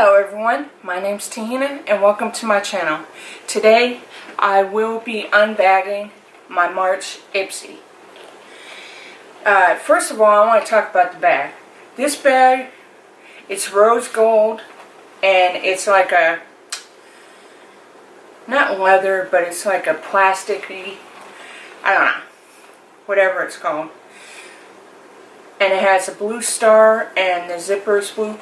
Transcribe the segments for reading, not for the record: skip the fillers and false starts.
Hello everyone, my name's Tahina and welcome to my channel. Today I will be unbagging my March Ipsy. First of all, I want to talk about the bag. This bag, it's rose gold and it's like a, not leather, but it's like a plasticky, I don't know, whatever it's called. And it has a blue star and the zipper is blue.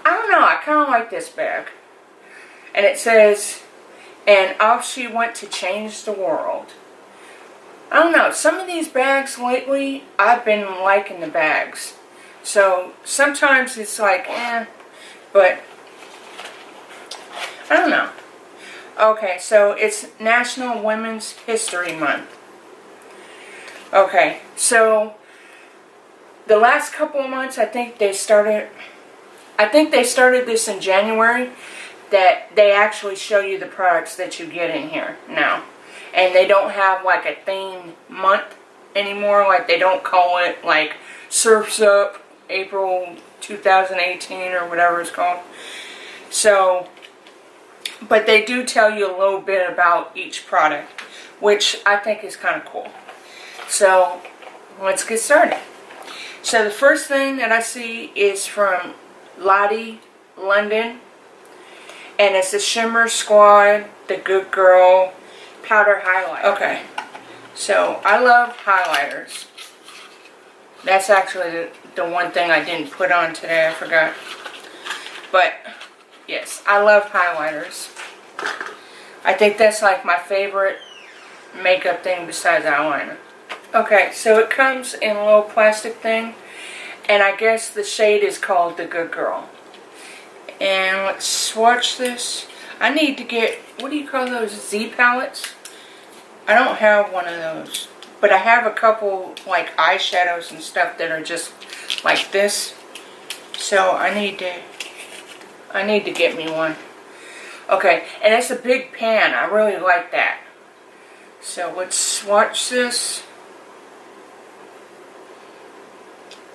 I don't know, I kind of like this bag. And it says, and off she went to change the world. I don't know, some of these bags lately, I've been liking the bags. So sometimes it's like, but I don't know. Okay, so it's National Women's History Month. Okay, so the last couple of months, I think they started this in January, that they actually show you the products that you get in here now. And they don't have like a themed month anymore, like they don't call it like Surf's Up April 2018 or whatever it's called. So, but they do tell you a little bit about each product, which I think is kind of cool. So, let's get started. So the first thing that I see is from Lottie London, and it's the Shimmer Squad, the Good Girl Powder Highlighter. Okay, so I love highlighters. That's actually the one thing I didn't put on today, I forgot. But, yes, I love highlighters. I think that's like my favorite makeup thing besides eyeliner. Okay, so it comes in a little plastic thing. And I guess the shade is called the Good Girl. And let's swatch this. I need to get, what do you call those, Z palettes? I don't have one of those. But I have a couple like eyeshadows and stuff that are just like this. So I need to get me one. Okay, and it's a big pan. I really like that. So let's swatch this.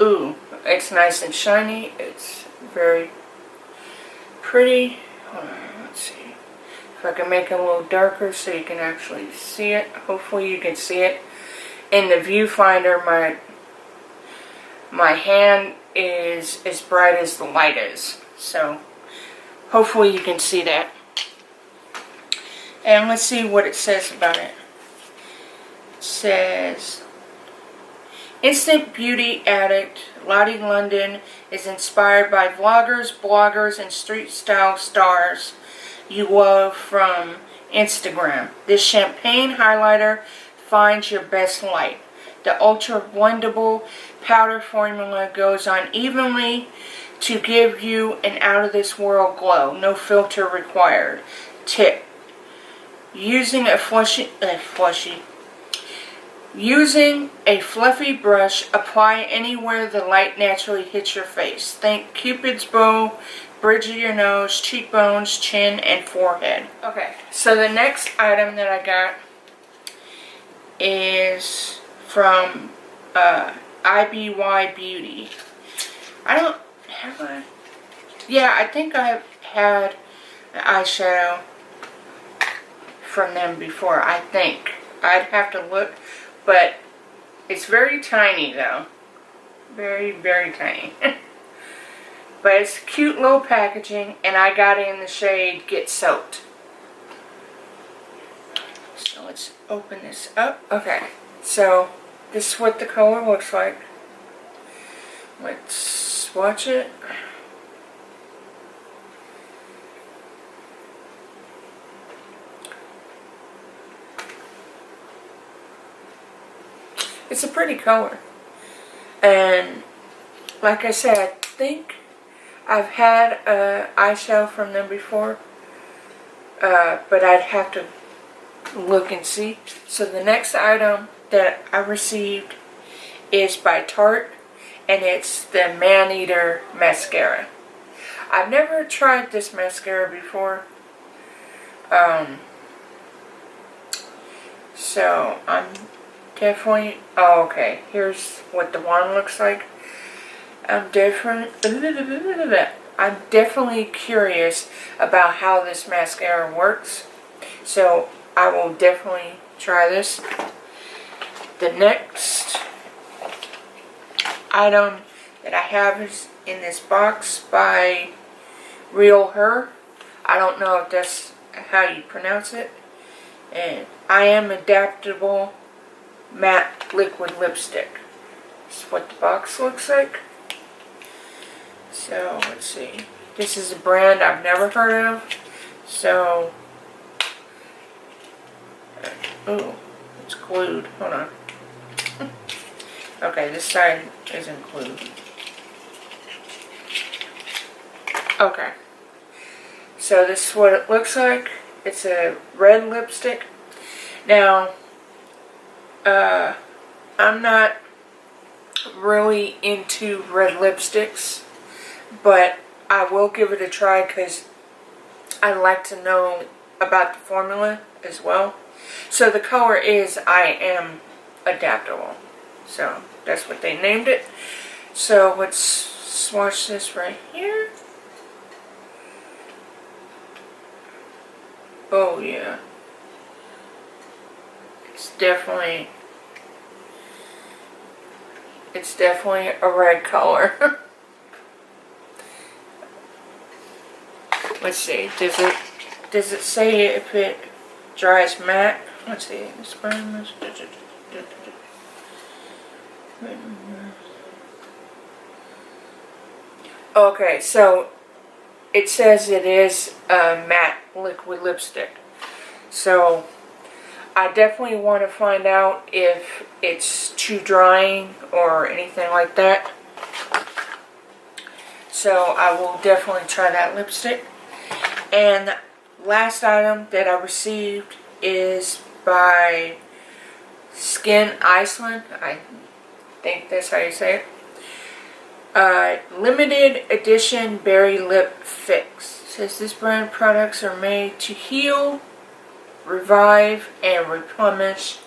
Ooh, it's nice and shiny. It's very pretty. Hold on, let's see. If I can make it a little darker so you can actually see it. Hopefully you can see it. In the viewfinder, my hand is as bright as the light is. So, hopefully you can see that. And let's see what it says about it. It says, Instant Beauty Addict Lottie London is inspired by vloggers, bloggers, and street style stars you love from Instagram. This champagne highlighter finds your best light. The ultra blendable powder formula goes on evenly to give you an out of this world glow. No filter required. Tip: Using a fluffy brush, apply anywhere the light naturally hits your face. Think Cupid's bow, bridge of your nose, cheekbones, chin, and forehead. Okay, so the next item that I got is from IBY Beauty. I don't have a... Yeah, I think I've had an eyeshadow from them before, I think. I'd have to look. But it's very tiny though. Very, very tiny. But it's cute little packaging, and I got it in the shade Get Soaked. So let's open this up. Okay, so this is what the color looks like. Let's swatch it. It's a pretty color, and like I said, I think I've had an eyeshadow from them before, but I'd have to look and see. So the next item that I received is by Tarte, and it's the Man-Eater Mascara. I've never tried this mascara before, so I'm definitely... Oh, okay. Here's what the wand looks like. I'm different. I'm definitely curious about how this mascara works. So I will definitely try this. The next item that I have is in this box by Real Her. I don't know if that's how you pronounce it. And I Am Adaptable Matte Liquid Lipstick. This is what the box looks like. So, let's see. This is a brand I've never heard of. So, oh, it's glued. Hold on. Okay, this side isn't glued. Okay. So, this is what it looks like. It's a red lipstick. Now, I'm not really into red lipsticks, but I will give it a try because I like to know about the formula as well. So the color is I Am Adaptable. So that's what they named it. So let's swatch this right here. Oh yeah. It's definitely a red color. Let's see, does it say if it dries matte? Let's see, okay, so it says it is a matte liquid lipstick. So I definitely want to find out if it's too drying or anything like that. So I will definitely try that lipstick. And the last item that I received is by Skin Iceland. I think that's how you say it. Limited edition berry lip fix. It says this brand products are made to heal, revive, and replenish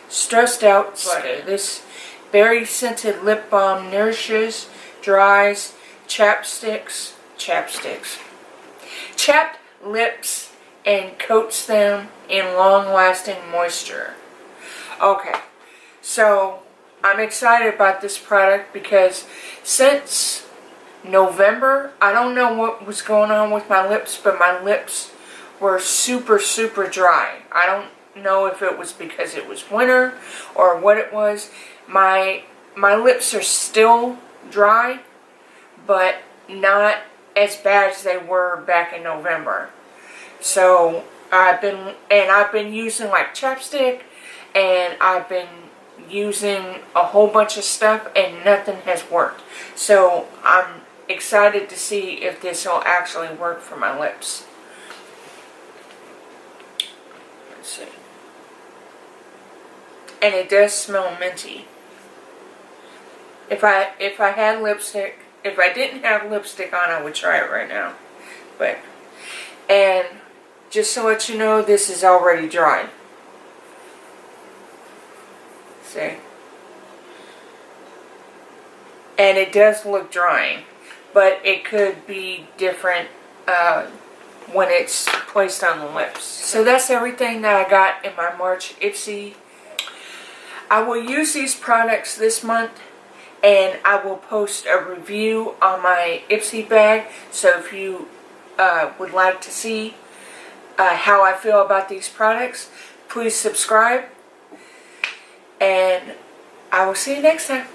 stressed out skin. This berry scented lip balm nourishes, dries, chapped lips and coats them in long-lasting moisture. Okay, so I'm excited about this product because since November, I don't know what was going on with my lips, but my lips were super dry. I don't know if it was because it was winter or what it was. My lips are still dry, but not as bad as they were back in November. So I've been using like chapstick, and I've been using a whole bunch of stuff, and nothing has worked. So I'm excited to see if this will actually work for my lips. Let's see. And it does smell minty. If I had lipstick, if I didn't have lipstick on, I would try it right now. And just to let you know, this is already dried. See? And it does look drying, but it could be different when it's placed on the lips. So that's everything that I got in my March Ipsy. I will use these products this month, and I will post a review on my Ipsy bag. So if you would like to see how I feel about these products, please subscribe. And I will see you next time.